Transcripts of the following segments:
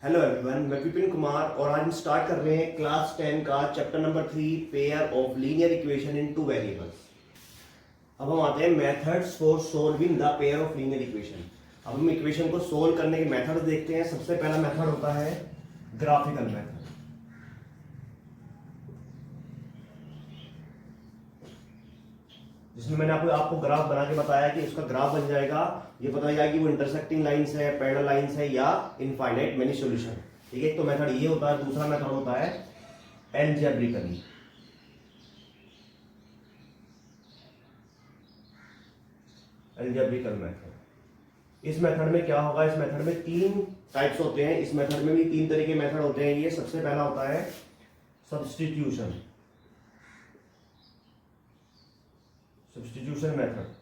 Hello everyone, मैं विपिन कुमार और आज हम स्टार्ट कर रहे हैं क्लास 10 का chapter number 3 pair of linear equation in two variables. अब हम आते हैं methods for solving the pair of linear equation. अब हम इक्वेशन को सोल्व करने के मेथड्स देखते हैं। सबसे पहला मेथड होता है ग्राफिकल मेथड, जिसमें मैंने आपको ग्राफ बना के बताया कि उसका ग्राफ बन जाएगा। ये पता जाएगा कि वो इंटरसेक्टिंग लाइंस है, पैरेलल लाइंस है या इनफाइनाइट मेनी सॉल्यूशन। ठीक है, एक तो मेथड ये होता है। दूसरा मेथड होता है एल्जेब्रिकली। एल्जेब्रिकल मेथड, इस मेथड में क्या होगा, इस मेथड में तीन टाइप्स होते हैं। इस मेथड में भी तीन तरह के मेथड होते हैं। ये सबसे पहला होता है सब्स्टिट्यूशन, सब्स्टिट्यूशन मेथड।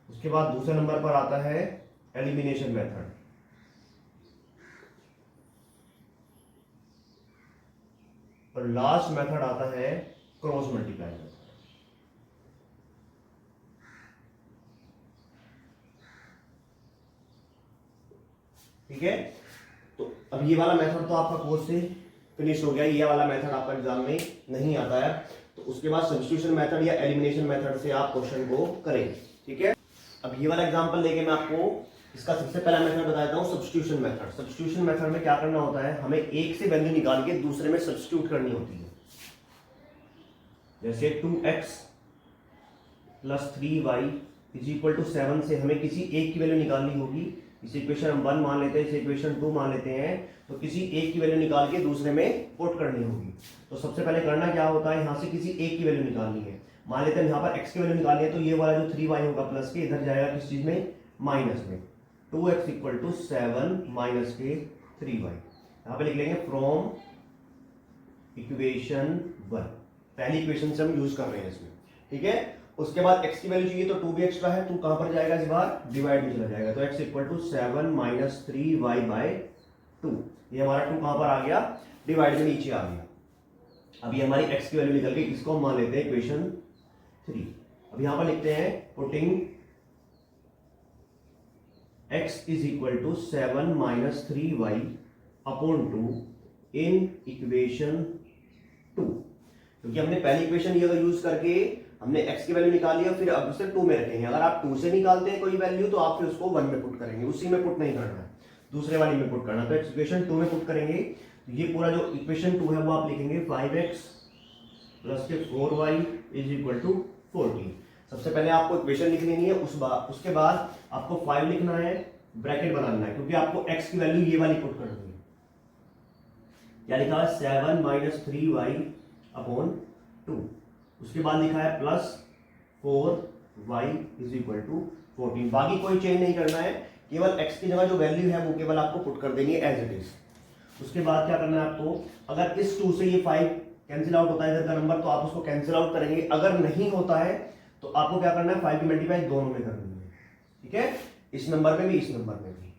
उसके बाद दूसरे नंबर पर आता है एलिमिनेशन मेथड। और लास्ट मेथड आता है क्रॉस मल्टीप्लाई मेथड। ठीक है, तो अब ये वाला मेथड तो आपका कोर्स से फिनिश हो गया। ये वाला मेथड आपका एग्जाम में नहीं आता है, तो उसके बाद सब्स्टिट्यूशन मेथड या एलिमिनेशन मेथड से आप क्वेश्चन को करेंगे। ठीक है, अब ये वाला एग्जांपल लेके मैं आपको इसका सबसे पहला मेथड बताता हूँ, सब्स्टिट्यूशन मेथड। सब्स्टिट्यूशन मेथड में क्या करना होता है, हमें एक से वैल्यू निकाल के दूसरे में सब्स्टिट्यूट करनी होती है। जैसे 2x plus 3y is equal to 7 से हमें किसी एक की वैल्यू निकालनी होगी। इस इक्वेशन हम 1 मान लेते हैं, इस इक्वेशन 2 मान लेते हैं, तो किसी एक की वैल्यू निकाल के दूसरे में पुट करनी होगी। तो सबसे पहले करना क्या होता है, यहाँ से किसी एक की वैल्यू निकालनी है। मान लेते हैं यहाँ पर x की वैल्यू निकालनी है, तो ये वाला जो 3y होगा प्लस के इधर जाएगा किस चीज में, माइनस में। 2x इक्वल टू 7 माइनस के 3y। यहाँ पे लिख लेंगे फ्रॉम इक्वेशन 1। पहली इक्वेशन से हम यूज कर रहे हैं इसमें। ठीक है, उसके बाद x की वैल्यू चाहिए तो 2 भी एक्स्ट्रा है, 2 कहां पर जाएगा, इस बार डिवाइड में चला जाएगा। तो x equal to 7 minus 3y by 2। ये हमारा 2 कहां पर आ गया, डिवाइड में नीचे आ गया। अब ये हमारी x की वैल्यू निकल गई, इसको हम मान लेते हैं इक्वेशन 3। अब यहां पर लिखते हैं putting x is equal to 7 minus 3y upon 2 in equation 2। क्योंकि हमने पहली इक्वेशन ये यूज करके हमने x की वैल्यू निकाल लिया, फिर अब उसे 2 में रखेंगे। अगर आप 2 से निकालते हैं कोई वैल्यू तो आप फिर उसको 1 में पुट करेंगे, उसी में पुट नहीं करना है, दूसरे वाली में पुट करना है। तो इक्वेशन 2 में पुट करेंगे, तो ये पूरा जो इक्वेशन 2 है वो आप लिखेंगे 5x प्लस के 4y इज इक्वल टू 14। सबसे पहले आपको इक्वेशन लिख लेनी है, उसके बाद आपको 5 लिखना है, ब्रैकेट बनाना है, क्योंकि आपको x की वैल्यू ये वाली पुट करनी है। क्या लिखा है, 7 माइनस 3y अपॉन 2। उसके बाद लिखा है plus 4y is equal to 14। बाकी कोई चेंज नहीं करना है, केवल x की जगह जो वैल्यू है वो केवल आपको पुट कर देनी है एज इट इज। उसके बाद क्या करना है आपको, अगर इस 2 से ये 5 कैंसिल आउट होता है इधर का नंबर, तो आप उसको कैंसिल आउट करेंगे। अगर नहीं होता है तो आपको क्या करना है, 5 की मल्टीप्लाई दोनों में करनी है। ठीक है, इस नंबर में भी, इस नंबर में भी।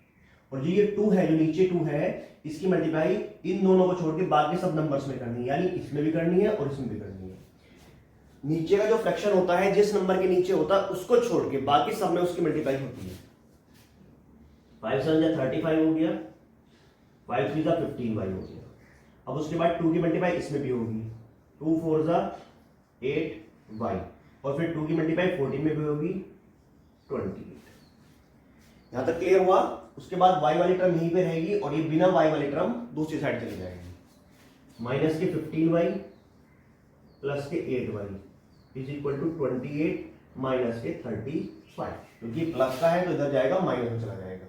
और ये 2 है, जो नीचे 2 है, इसकी मल्टीप्लाई इन दोनों को छोड़ के बाकी सब नंबर्स में करनी है, यानी इसमें भी करनी है और इसमें भी करनी है। नीचे का जो फ्रैक्शन होता है, जिस नंबर के नीचे होता है उसको छोड़ के बाकी सब में उसकी मल्टीप्लाई होती है। 5 7 जा 35 हो गया, 5 3 जा 15y हो गया। अब उसके बाद 2 की मल्टीप्लाई इसमें भी होगी, 2 4 जा 8y, और फिर 2 की मल्टीप्लाई 14 में भी होगी, 28। यहां तक क्लियर हुआ। उसके बाद y वाली टर्म यहीं पे रहेगी और ये बिना y वाली टर्म दूसरी साइड चली जाएगी। माइनस के 15y प्लस के 8y is equal to 28 minus के 35। क्योंकि प्लस का है तो इधर जाएगा, माइनस में चला जाएगा।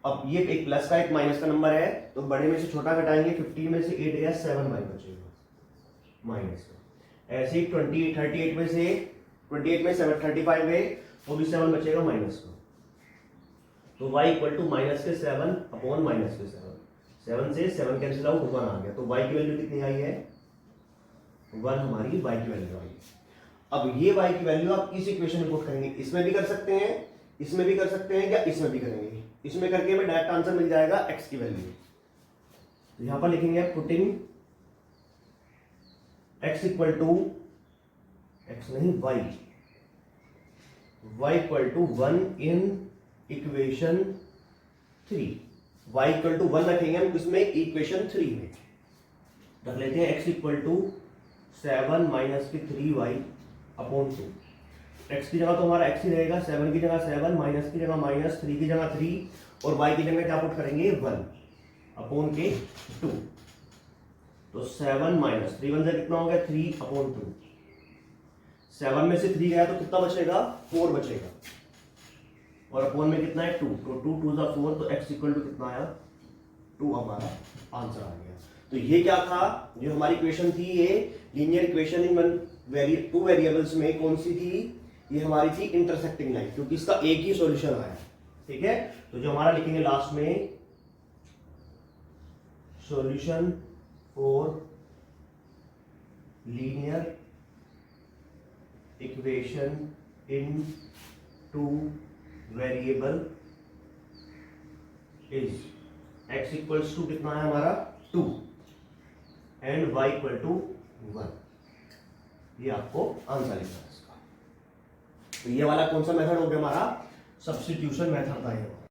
अब ये एक प्लस का एक माइनस का नंबर है, तो बड़े में से छोटा घटाएंगे, 15 में से 8 गया, 7y बचेगा माइनस का। ऐसे ही 38 में से 28 में 7 35 है, वो भी 7 बचेगा माइनस का। तो y इक्वल टू माइनस के 7 अपॉन माइनस के 7 से 7 कैंसिल आउट, 1 आ गया। तो y की वैल्यू कितनी आई है, 1 हमारी y की वैल्यू आई। अब ये y की वैल्यू आप इस इक्वेशन में पुट करेंगे, इसमें भी कर सकते हैं, इसमें भी कर सकते हैं, या इसमें भी करेंगे। इसमें करके हमें डायरेक्ट आंसर मिल जाएगा x की वैल्यू। तो यहां पर लिखेंगे putting x equal to, x नहीं y equal to 1 in equation 3। y equal to 1 रखेंगे हम किसमें, इक्वेशन 3 में रख लेते हैं x इक्वल टू 7 माइनस की 3y अपॉन 2। x की जगह तो हमारा x ही रहेगा, 7 की जगह 7, माइनस की जगह माइनस, 3 की जगह 3 और y की जगह क्या पुट करेंगे 1 अपॉन के 2। तो 7 माइनस 3 1 से कितना हो गया 3 अपॉन 2। 7 में से 3 गया तो कितना बचेगा 4 बचेगा और अपॉन में कितना है 2, तो 2 2 जा 4, तो x इक्वल टू कितना आया 2 हमारा आंसर आ गया। तो ये क्या था, जो हमारी इक्वेशन थी ये linear equation in two variables में कौन सी थी, ये हमारी थी इंटरसेक्टिंग लाइन, क्योंकि इसका एक ही सॉल्यूशन आया। ठीक है, तो जो हमारा लिखेंगे लास्ट में solution for linear equation in two variable is x equals to कितना है हमारा 2 एंड y इक्वल टू 1। ये आपको आंसर लिखना है इसका। तो ये वाला कौन सा मेथड हो गया हमारा, सब्स्टिट्यूशन मेथड था ये।